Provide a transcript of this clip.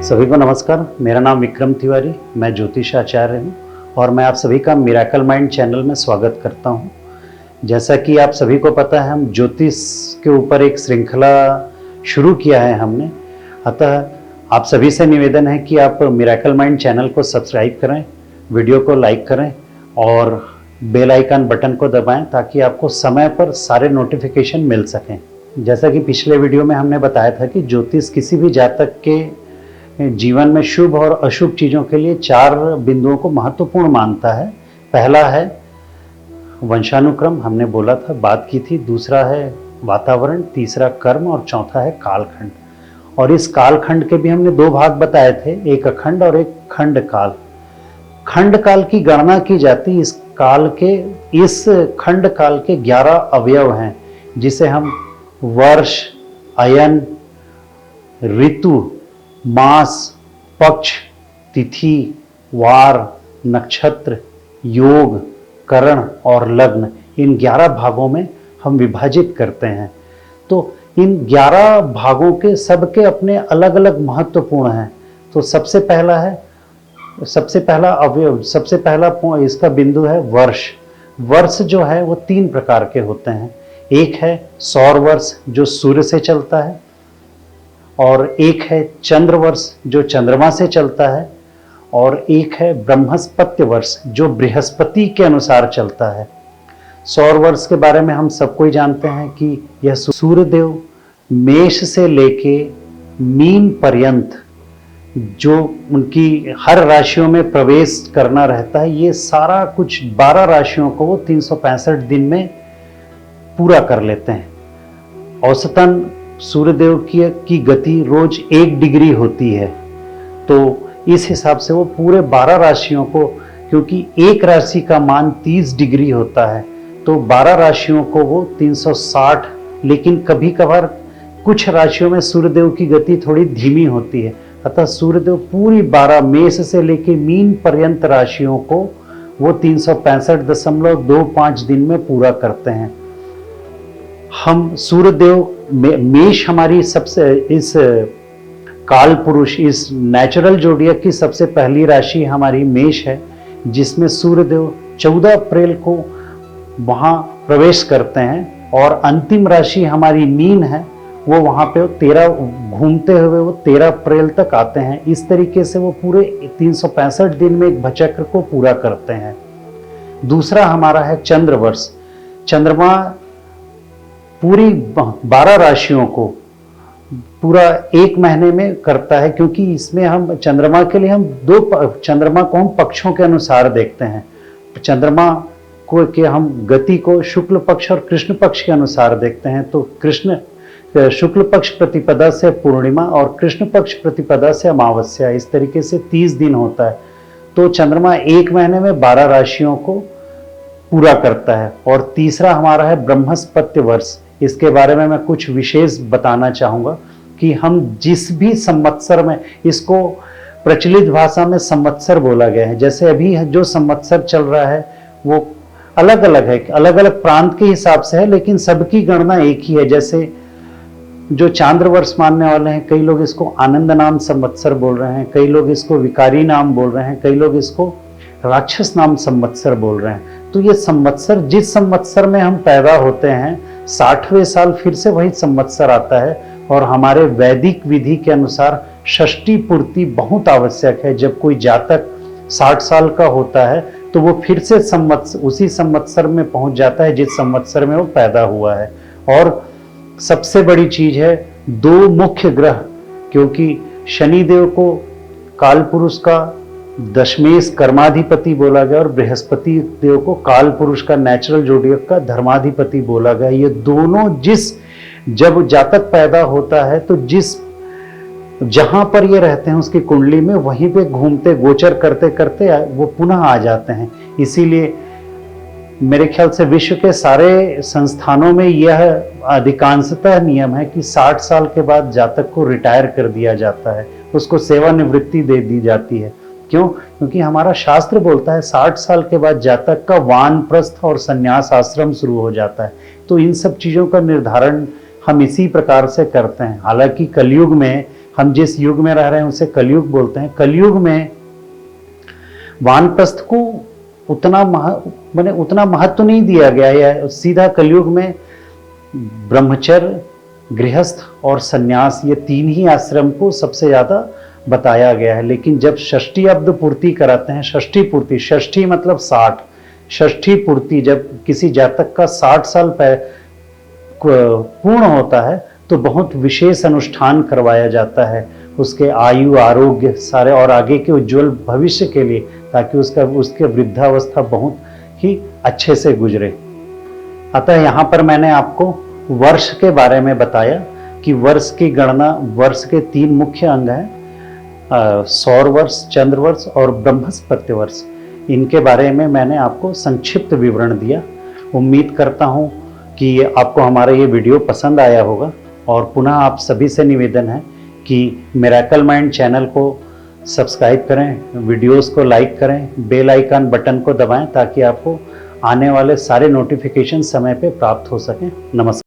सभी को नमस्कार। मेरा नाम विक्रम तिवारी, मैं ज्योतिष आचार्य हूँ और मैं आप सभी का मिरेकल माइंड चैनल में स्वागत करता हूँ। जैसा कि आप सभी को पता है, हम ज्योतिष के ऊपर एक श्रृंखला शुरू किया है हमने। अतः आप सभी से निवेदन है कि आप मिरेकल माइंड चैनल को सब्सक्राइब करें, वीडियो को लाइक करें और बेल आइकन बटन को दबाएं ताकि आपको समय पर सारे नोटिफिकेशन मिल सकें। जैसा कि पिछले वीडियो में हमने बताया था कि ज्योतिष किसी भी जातक के जीवन में शुभ और अशुभ चीज़ों के लिए 4 बिंदुओं को महत्वपूर्ण मानता है। पहला है वंशानुक्रम, हमने बोला था, बात की थी। दूसरा है वातावरण, तीसरा कर्म और चौथा है कालखंड। और इस कालखंड के भी हमने 2 भाग बताए थे, एक अखंड और एक खंड काल। खंड काल की गणना की जाती, इस खंड काल के 11 अवयव हैं, जिसे हम वर्ष, अयन, ऋतु, मास, पक्ष, तिथि, वार, नक्षत्र, योग, करण और लग्न, इन 11 भागों में हम विभाजित करते हैं। तो इन 11 भागों के सबके अपने अलग अलग महत्वपूर्ण हैं। तो सबसे पहला इसका बिंदु है वर्ष। वर्ष जो है वो 3 प्रकार के होते हैं। एक है सौर वर्ष जो सूर्य से चलता है, और एक है चंद्र वर्ष जो चंद्रमा से चलता है, और एक है ब्रह्मस्पत्य वर्ष जो बृहस्पति के अनुसार चलता है। सौर वर्ष के बारे में हम सबको ही जानते हैं कि यह सूर्यदेव मेष से लेके मीन पर्यंत जो उनकी हर राशियों में प्रवेश करना रहता है, ये सारा कुछ 12 राशियों को वो 365 दिन में पूरा कर लेते हैं। औसतन सूर्यदेव की गति रोज 1 डिग्री होती है। तो इस हिसाब से वो पूरे 12 राशियों को, क्योंकि एक राशि का मान 30 डिग्री होता है, तो 12 राशियों को वो 360, लेकिन कभी कभार कुछ राशियों में सूर्यदेव की गति थोड़ी धीमी होती है। अतः सूर्यदेव पूरी 12 मेष से लेकर मीन पर्यंत राशियों को वो 365.25 दिन में पूरा करते हैं। हम सूर्यदेव मेष हमारी सबसे, इस काल पुरुष, इस नेचुरल जोडियक की सबसे पहली राशि हमारी मेष है, जिसमें सूर्यदेव 14 अप्रैल को वहां प्रवेश करते हैं, और अंतिम राशि हमारी मीन है, वो वहां पे 13 घूमते हुए वो 13 अप्रैल तक आते हैं। इस तरीके से वो पूरे 365 दिन में एक भचक्र को पूरा करते हैं। दूसरा हमारा है चंद्र वर्ष। चंद्रमा पूरी 12 राशियों को पूरा 1 महीने में करता है, क्योंकि इसमें हम चंद्रमा के लिए हम चंद्रमा को हम पक्षों के अनुसार देखते हैं। चंद्रमा को के हम गति को शुक्ल पक्ष और कृष्ण पक्ष के अनुसार देखते हैं। तो शुक्ल पक्ष प्रतिपदा से पूर्णिमा और कृष्ण पक्ष प्रतिपदा से अमावस्या, इस तरीके से 30 दिन होता है। तो चंद्रमा 1 महीने में 12 राशियों को पूरा करता है। और तीसरा हमारा है ब्रह्मस्पत्य वर्ष। इसके बारे में मैं कुछ विशेष बताना चाहूँगा कि हम जिस भी संवत्सर में, इसको प्रचलित भाषा में संवत्सर बोला गया है। जैसे अभी जो संवत्सर चल रहा है वो अलग अलग है, अलग अलग प्रांत के हिसाब से है, लेकिन सबकी गणना एक ही है। जैसे जो चांद्र वर्ष मानने वाले हैं, कई लोग इसको आनंद नाम संवत्सर बोल रहे हैं, कई लोग इसको विकारी नाम बोल रहे हैं, कई लोग इसको राक्षस नाम संवत्सर बोल रहे हैं। तो ये संवत्सर, जिस संवत्सर में हम पैदा होते हैं, 60वें साल फिर से वही संवत्सर आता है। और हमारे वैदिक विधि के अनुसार षष्ठी पूर्ति बहुत आवश्यक है। जब कोई जातक 60 साल का होता है तो वो फिर से उसी संवत्सर में पहुंच जाता है जिस संवत्सर में वो पैदा हुआ है। और सबसे बड़ी चीज है 2 मुख्य ग्रह, क्योंकि शनिदेव को काल पुरुष का दशमेश कर्माधिपति बोला गया और बृहस्पति देव को काल पुरुष का नेचुरल जोडियक का धर्माधिपति बोला गया। ये दोनों जब जातक पैदा होता है तो जहां पर ये रहते हैं उसकी कुंडली में, वहीं पे घूमते गोचर करते करते वो पुनः आ जाते हैं। इसीलिए मेरे ख्याल से विश्व के सारे संस्थानों में यह अधिकांशतः नियम है कि 60 साल के बाद जातक को रिटायर कर दिया जाता है, उसको सेवानिवृत्ति दे दी जाती है। क्यों? क्योंकि हमारा शास्त्र बोलता है 60 साल के बाद जातक का वानप्रस्थ और संन्यास आश्रम शुरू हो जाता है। तो इन सब चीज़ों का निर्धारण हम इसी प्रकार से करते हैं। हालांकि कलयुग में हम जिस युग में रह रहे हैं उसे कलयुग बोलते हैं। कलयुग में वानप्रस्थ को उतना महत्व नहीं दिया गया है। सीधा कलयुग में ब्रह्मचर्य, गृहस्थ और सन्यास, ये 3 ही आश्रम को सबसे ज्यादा बताया गया है। लेकिन जब षष्ठी अब्द पूर्ति कराते हैं, षष्ठी पूर्ति, षष्ठी मतलब 60, षष्ठी पूर्ति, जब किसी जातक का 60 साल पूर्ण होता है तो बहुत विशेष अनुष्ठान करवाया जाता है उसके आयु, आरोग्य सारे और आगे के उज्जवल भविष्य के लिए, ताकि उसके वृद्धावस्था बहुत ही अच्छे से गुजरे। अतः यहाँ पर मैंने आपको वर्ष के बारे में बताया कि वर्ष की गणना, वर्ष के 3 मुख्य अंग हैं, सौर वर्ष, चंद्र वर्ष और ब्रह्मस्पत्य वर्ष। इनके बारे में मैंने आपको संक्षिप्त विवरण दिया। उम्मीद करता हूँ कि आपको हमारा ये वीडियो पसंद आया होगा। और पुनः आप सभी से निवेदन है कि मिरेकल माइंड चैनल को सब्सक्राइब करें, वीडियोस को लाइक करें, बेल आइकन बटन को दबाएं ताकि आपको आने वाले सारे नोटिफिकेशन समय पे प्राप्त हो सकें। नमस्कार।